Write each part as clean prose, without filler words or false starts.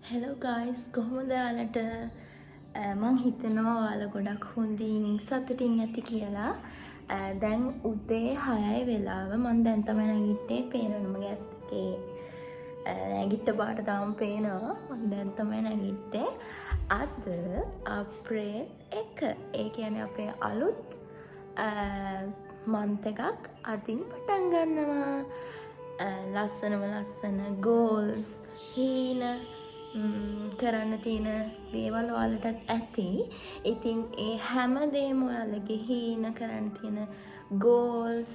Hello guys කොහොමද යාලට මං හිතනවා ඔයාලා ගොඩක් හොඳින් සතුටින් ඇති කියලා. දැන් උදේ 6යි වෙලාව. මං දැන් තමයි නැගිට්ටේ. පේනවද මගේ ඇස් දෙකේ නැගිට්ට පාට තාම පේනවා. මං දැන් තමයි නැගිට්ටේ. අද අප්‍රේල් 1. ඒ කියන්නේ අපේ අලුත් මන්ත් එකක් අදින් පටන් ගන්නවා. ලස්සන ගෝල්ස් හීන කරන්න තියෙන දේවල් ඔයාලටත් ඇති. ඉතින් ඒ හැම දේම ඔයාලගේ හීන කරන්න තියෙන ගෝල්ස්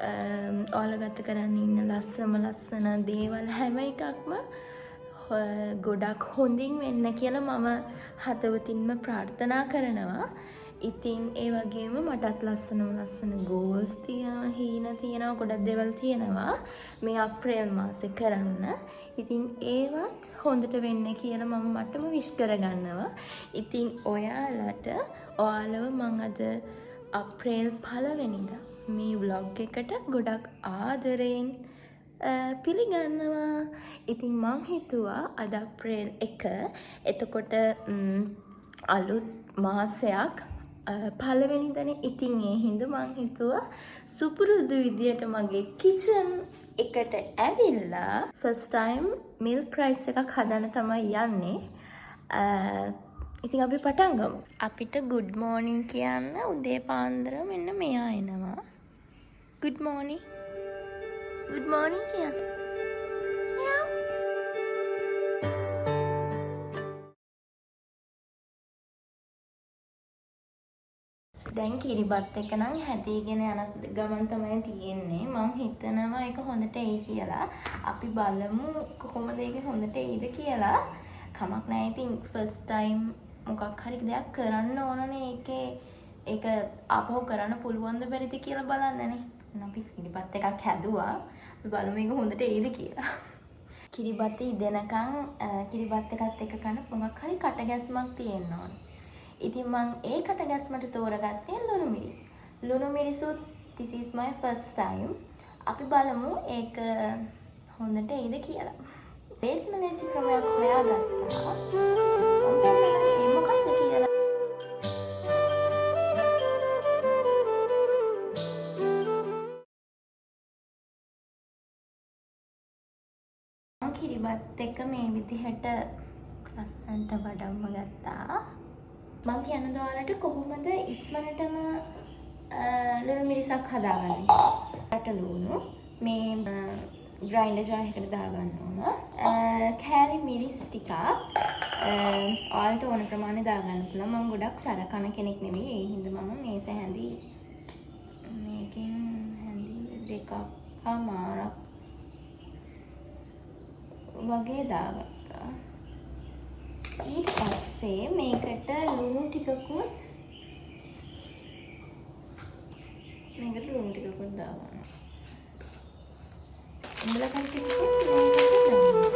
ඔයාලා ගත කරන්න ඉන්න ලස්සන දේවල් හැම එකක්ම ගොඩක් හොඳින් වෙන්න කියලා මම හදවතින්ම ප්‍රාර්ථනා කරනවා. ඉතින් ඒ වගේම මටත් ලස්සන ගෝල්ස් තියෙනවා, හීන තියෙනවා, ගොඩක් දේවල් තියෙනවා මේ අප්‍රේල් මාසේ කරන්න. ඉතින් ඒවත් හොඳට වෙන්න කියලා මම මටම විශ් කරගන්නවා. ඉතින් ඔයාලව මං අද අප්‍රේල් 1 වෙනිදා මේ ව්ලොග් එකට ගොඩක් ආදරයෙන් පිළිගන්නවා. ඉතින් මං හිතුවා අද අප්‍රේල් 1 එතකොට අලුත් මාසයක් පළවෙනිදනේ. ඉතින් ඒ හින්දා මං හිතුවා සුපුරුදු විදියට මගේ කිචන් එකට ඇවිල්ලා ෆස්ට් ටයිම් මිල්ක් රයිස් එකක් හදන්න තමයි යන්නේ. ඉතින් අපි පටන් ගමු. අපිට good morning කියන්න උදේ පාන්දර මෙන්න මෙයා එනවා. good morning කියන්න. දැන් කිරිබත් එක නම් හැදීගෙන යන ගමන් තමයි තියෙන්නේ. මම හිතනවා ඒක හොඳට එයි කියලා. අපි බලමු කොහොමද ඒක හොඳට එයිද කියලා. කමක් නැහැ. ඉතින් ෆස්ට් ටයිම් මොකක් හරි දෙයක් කරන්න ඕනනේ. ඒක ආපහු කරන්න පුළුවන්ද බැරිද කියලා බලන්නනේ. අපි කිරිබත් එකක් හැදුවා. අපි බලමු ඒක හොඳට එයිද කියලා. කිරිබත් ඉදෙනකන් කිරිබත් එකත් එක්ක කන මොකක් හරි කටගැස්මක් තියෙන්න ඕනේ. ඉතින් මං ඒ කටගැස්මට තෝරගත්තේ ලුණු මිරිස්. ලුණු මිරිසුත් this is my first time. අපි බලමු ඒක හොඳට එයිද කියලා. ලේසි ක්‍රමයක් හොයාගත්තා. මම බලන්න ඒ මොකක්ද කියලා. මං කිරිබත් එක මේ විදිහට ලස්සන්ට වඩම්ම ගත්තා. මං කියන්න ඔයාලට කොහොමද ඉක්මනටම ලුණු මිරිසක් හදාගන්නේ. රට ලුණු මේ ග්‍රයින්ඩර් ජාර් එකකට දාගන්න ඕන. කෑලි මිරිස් ටිකක් ඔයාලට ඕන ප්‍රමාණය දාගන්න පුළුවන්. මම ගොඩක් සරකන කෙනෙක් නෙවෙයි. ඒ හින්දා මම මේස හැඳි මේකෙන් හැඳි දෙකක්මාරක් වගේ දාගත්තා. ඊට පස්සේ මේකට ලුණු ටිකකුත් දාගන්න. උඹලා කන් ටිකකුත් මේකට දාගන්න.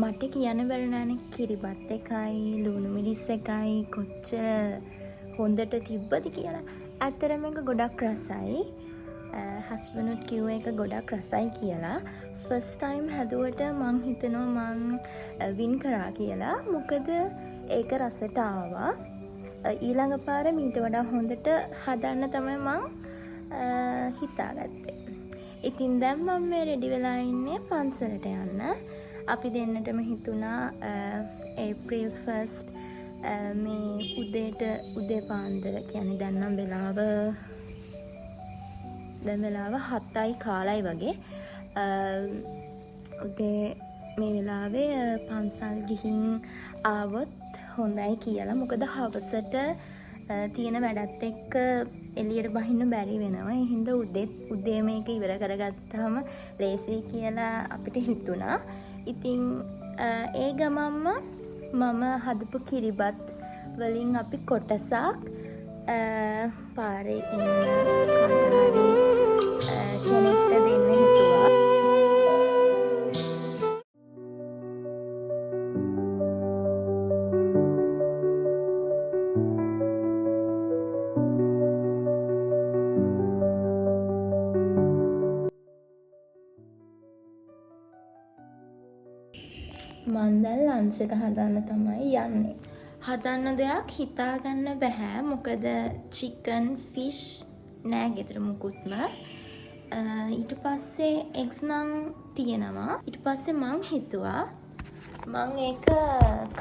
මට කියන්න බැරි නෑනේ කිරිබත් එකයි ලුණු මිරිස් එකයි කොච්චර හොඳට තිබ්බද කියලා. ඇත්තටම මේක ගොඩක් රසයි. හස්බන්ඩ්ත් කිව්ව එක ගොඩක් රසයි කියලා. ෆස්ට් ටයිම් හැදුවට මං හිතනවා මං වින් කරා කියලා. මොකද ඒක රසට ආවා. ඊළඟ පාර මීට වඩා හොඳට හදන්න තමයි මං හිතාගත්තේ. ඉතින් දැන් මම මේ රෙඩි වෙලා ඉන්නේ පන්සලට යන්න. අපි දෙන්නටම හිතුණා ඒප්‍රිල් 1 මේ උදේ පාන්දර කියන්නේ දැන් නම් වෙලාව 7යි කාලයි වගේ. උදේ මේ වෙලාවේ පන්සල් ගිහින් ආවොත් හොඳයි කියලා. මොකද හවසට තියෙන වැඩත් එක්ක එළියට බහින්න බැරි වෙනවා. ඒ හින්දා උදේ මේක ඉවර කරගත්තාම ලේසි කියලා අපිට හිතුණා. ඉතින් ඒ ගමම්ම මම හදපු කිරිබත් වලින් අපි කොටසක් පාරේ ඉන්න කෙනෙක්ට දෙන්න හිතුවා. මන් දැන් ලන්ච් එක හදන්න තමයි යන්නේ. හදන්න දෙයක් හිතාගන්න බැහැ. මොකද චිකන්, ෆිෂ් නෑ ගෙදර මුකුත්ම. ඊට පස්සේ එග්ස් නම් තියෙනවා. ඊට පස්සේ මං හිතුවා මං ඒක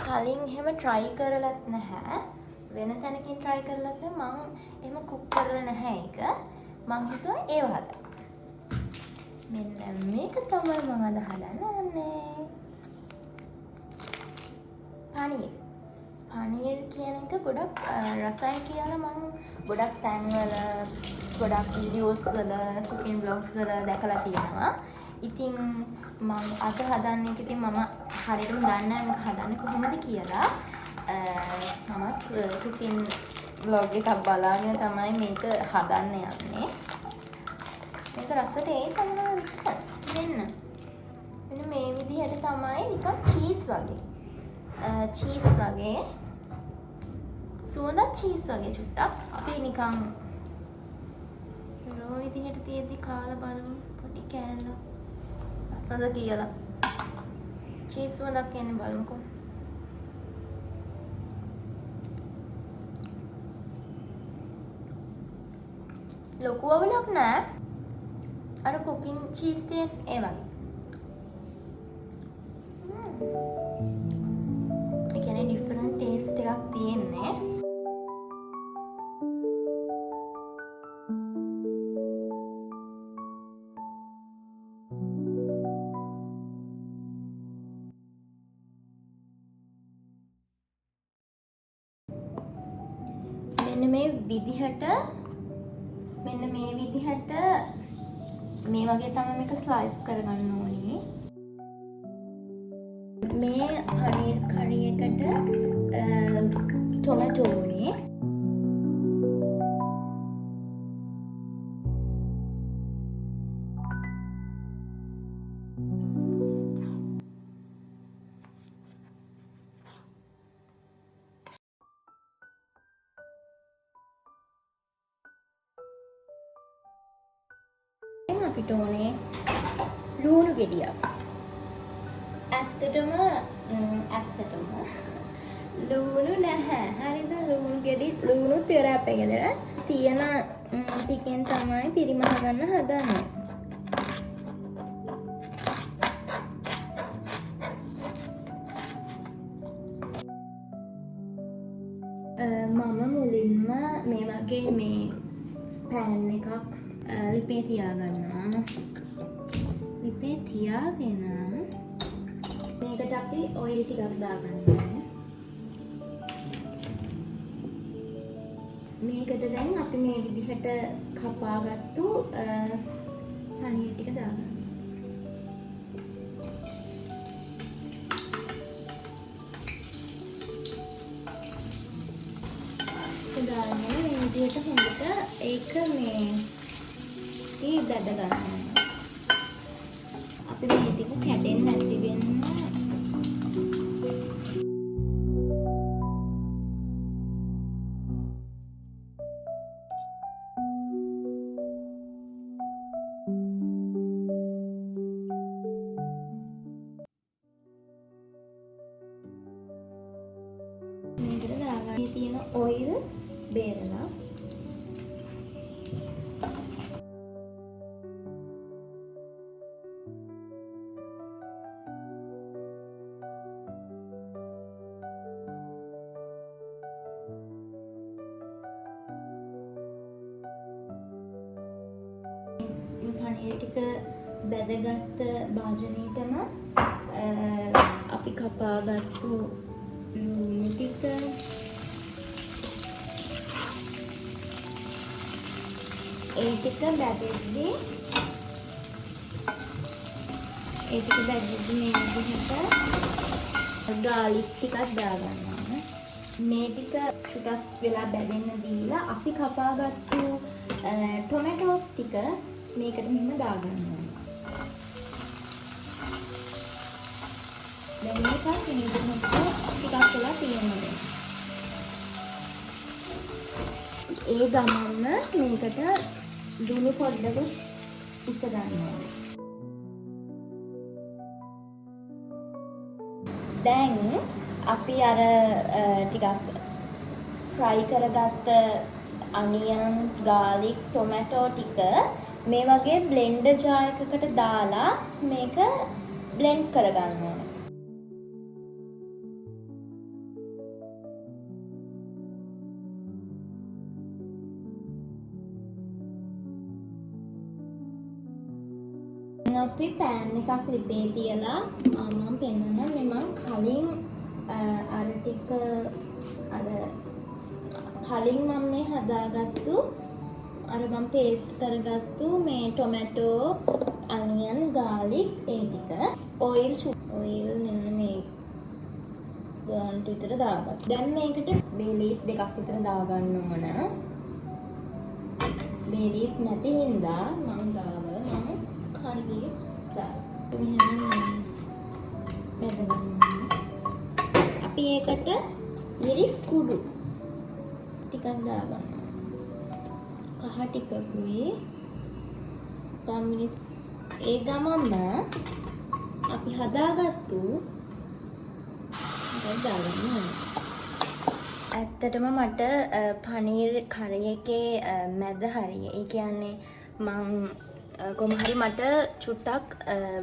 කලින් එහෙම try කරලත් නැහැ. වෙන තැනකින් try කරලත් මං එහෙම cook කරලා නැහැ ඒක. මං හිතුවා ඒව හදන්න. මෙන්න මේක තමයි මම අද හදන්න ඕනේ. පනීර් කියන එක ගොඩක් රසයි කියලා මම ගොඩක් තැන්වල ගොඩක් වීඩියෝස් වල කුකින් බ්ලොග්ස් වල දැකලා තියෙනවා. ඉතින් මම අද හදන්න එක ඉතින් මම හරියටම දන්නේ නැහැ මේක හදන්නේ කොහොමද කියලා. මම කුකින් බ්ලොග් එකක් බලාගෙන තමයි මේක හදන්න යන්නේ. මේක රසට ඒ සමහරවිට මෙන්න මේ විදිහට තමයි නිකන් චීස් වගේ. චීස් වගේ සුවඳ චීස් වගේ චුට්ටක් අපි නිකන් රෝ විදිහට තියෙද්දි කාලා බලමු පොඩි කෑල්ල අසද කියලා චීස් සුවඳක් එන්නේ බලමුකෝ. ලොකු අවුලක් නෑ. අර කුකින් චීස් තියෙන ඒ වගේ. ඩිෆරන්ට් ටේස්ට් එකක් තියෙන්නේ. මෙන්න මේ විදිහට මේ වගේ තමයි මේක ස්ලයිස් කරගන්න ඕනේ. මේ පනීර් කරි එකට ටොමැටෝ ඕනේ. අපිට ඕනේ ලුණු ගෙඩියක්. ඇත්තටම ලුණු නැහැ. හරිද? ලුණු ගෙඩි ලුණුත් ඉවරයි අපේ ගෙදර. තියෙන ටිකෙන් තමයි පිරිමහ ගන්න හදන්නේ. මම මුලින්ම මේ වගේ මේ පෑන් එකක් ලිපේ තියාගන්නවා. ලිපේ තියාගෙන මේකට අපි ඔයිල් ටිකක් දාගන්නවා. මේකට දැන් අපි මේ විදිහට කපාගත්තු පනීර් ටික දාගන්නවා. දාගෙන මේ විදිහට හොඳට ඒක මේ දඩ ගන්නවා. අපි මේ ටික කැඩෙන්නේ නැති වෙන්න මේ තියෙන ඔයිල් බේරලා පනීර් ටික බැදගත්ත භාජනයටම අපි කපාගත්තු ලුණු ටික ඒ ටික බැදෙද්දී මේ විදිහට ගාලික් ටිකක් දාගන්න ඕන. මේ ටික ටිකක් වෙලා බැදෙන්න දීලා අපි කපාගත්තු ටොමැටෝස් ටික මේකට මෙහෙම දාගන්න ඕන. දැන් මේක පිළිගන්නත් ටිකක් වෙලා තියෙනවා. ඒ ගමන්න මේකට දුණු පොඩ්ඩක් ඉස්ස ගන්න ඕන. දැන් අපි අර ටිකක් ෆ්‍රයි කරගත්ත අනියන්, ගාලික්, ටොමැටෝ ටික මේ වගේ බ්ලෙන්ඩර් ජාර් එකකට දාලා මේක බ්ලෙන්ඩ් කරගන්න ඕනේ. අපි පෑන් එකක් ලිපේ තියලා මම පෙන්නන්න මම කලින් අර ටික කලින් මම මේ හදාගත්තු අර මම පේස්ට් කරගත්තු මේ ටොමැටෝ, අනියන්, ගාලික් ඒ ටික ඔයිල් මෙන්න මේ ගානට විතර දාගත්තා. දැන් මේකට බේ ලීෆ් දෙකක් විතර දාගන්න ඕන. බේ ලීෆ් නැති හින්දා මම curry leaves අපි ඒකට මිරිස් කුඩු ටිකක් දාගන්න. කහ ටිකකුයි මිරිස් ඒ ගමම අපි හදාගත්තු දාගන්න. ඇත්තටම මට පනීර් කරි එකේ මැද හරිය. ඒ කියන්නේ මං කොහොම හරි මට චුට්ටක්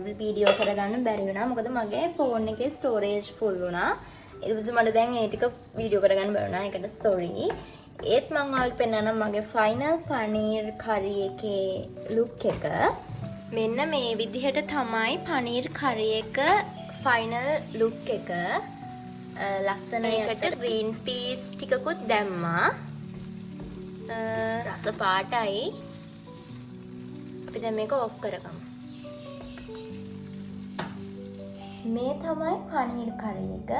වීඩියෝ කරගන්න බැරි වුණා. මොකද මගේ ෆෝන් එකේ ස්ටෝරේජ් ෆුල් වුණා. ඊට පස්සේ මට දැන් ඒ ටික වීඩියෝ කරගන්න බැරි වුණා. ඒකට සෝරි. ඒත් මම ඔයාලට පෙන්නන්නම් මගේ ෆයිනල් පනීර් කරි එකේ ලුක් එක. මෙන්න මේ විදිහට තමයි පනීර් කරි එක ෆයිනල් ලුක් එක. ලස්සන එකට ග්‍රීන් පීස් ටිකකුත් දැම්මා. රස පාටයි. අපි දැන් මේක ඔෆ් කරගමු. මේ තමයි පනීර් කරි එක.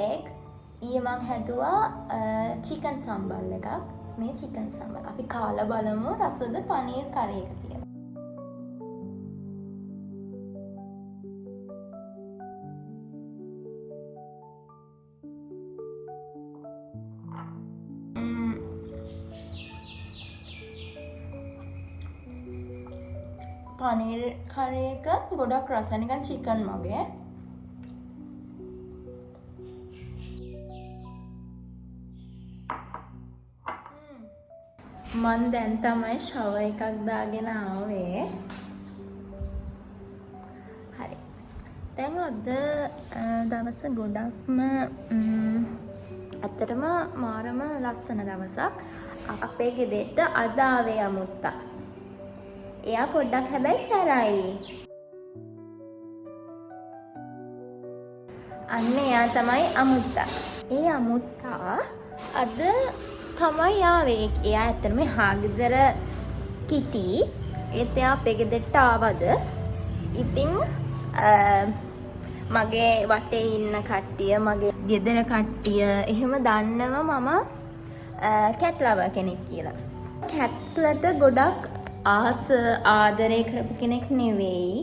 එග් ඊයේ මං හැදුවා චිකන් සම්බල් එකක්. මේ චිකන් සම්බල් අපි කාලා බලමු රසද පනීර් කරි එක කියලා. පනීර් කරි එක ගොඩක් රස නිකන් චිකන් වගේ. මන් දැන් තමයි ෂවර් එකක් දාගෙන ආවේ. හරි. දැන් අද දවස ගොඩක්ම ඇත්තටම මාරම ලස්සන දවසක්. අපේ ගෙදරට අද ආවේ අමුත්තා. එයා පොඩ්ඩක් හැබැයි සැරයි. අන්න එයා තමයි අමුත්තා. ඒ අමුත්තා අද තමයි ආවේ. එයා ඇත්තටම එහා ගෙදර කිටි. ඒත් එයා අපේ ගෙදරට ආවද. ඉතින් මගේ වටේ ඉන්න කට්ටිය, මගේ ගෙදර කට්ටිය එහෙම දන්නවා මම කැට් ලවර් කෙනෙක් කියලා. කැට්ස්ලට ගොඩක් ආදරය කරපු කෙනෙක් නෙවෙයි.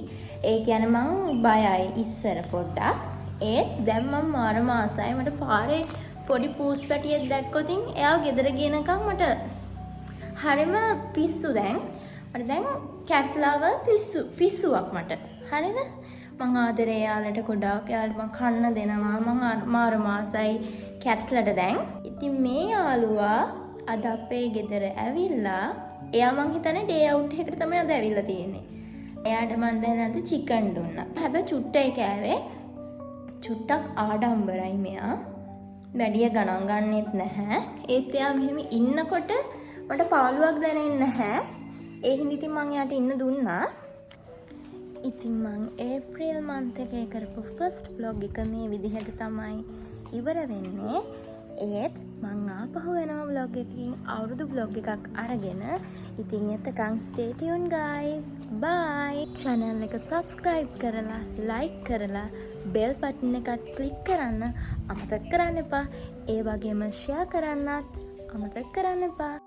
ඒ කියන්නේ මං බයයි ඉස්සර පොඩ්ඩක්. ඒත් දැන් මම මාරම ආසයි. මට පාරේ පොඩි පූස් පැටියෙක් දැක්කොත් එයාව ගෙදර ගෙනකම් මට හරිම පිස්සු දැන්. මට දැන් කැට් ලවර් පිස්සුවක් මට. හරිද? මං ආදරේ යාලට ගොඩාක්. යාලට මං කන්න දෙනවා. මං මාර මාසයි කැට්ස්ලට දැන්. ඉතින් මේ යාළුවා අද අපේ ගෙදර ඇවිල්ලා එයා මං හිතන්නේ ඩේ අවුට් එකකට තමයි අද ඇවිල්ලා තියෙන්නේ. එයාට මන් දැන් අද චිකන් දුන්නා. හැබැයි චුට්ටයි කෑවේ. චුට්ටක් ආඩම්බරයි මෙයා. වැඩිය ගණන් ගන්නෙත් නැහැ. ඒත් එයා මෙහෙම ඉන්නකොට මට පාළුවක් දැනෙන්නේ නැහැ. ඒ හින්දා ඉතින් මං එයාට ඉන්න දුන්නා. ඉතින් මං ඒප්‍රිල් month එකේ කරපු ෆස්ට් vlog එක මේ විදිහට තමයි ඉවර වෙන්නේ. ඒත් මං ආපහු වෙනවා vlog එකකින් අවුරුදු vlog එකක් අරගෙන. ඉතින් එතකන් stay tuned guys. Bye. channel එක subscribe කරලා like කරලා bell button එකත් click කරන්න අමතක කරන්න එපා. ඒ වගේම share කරන්නත් අමතක කරන්න එපා.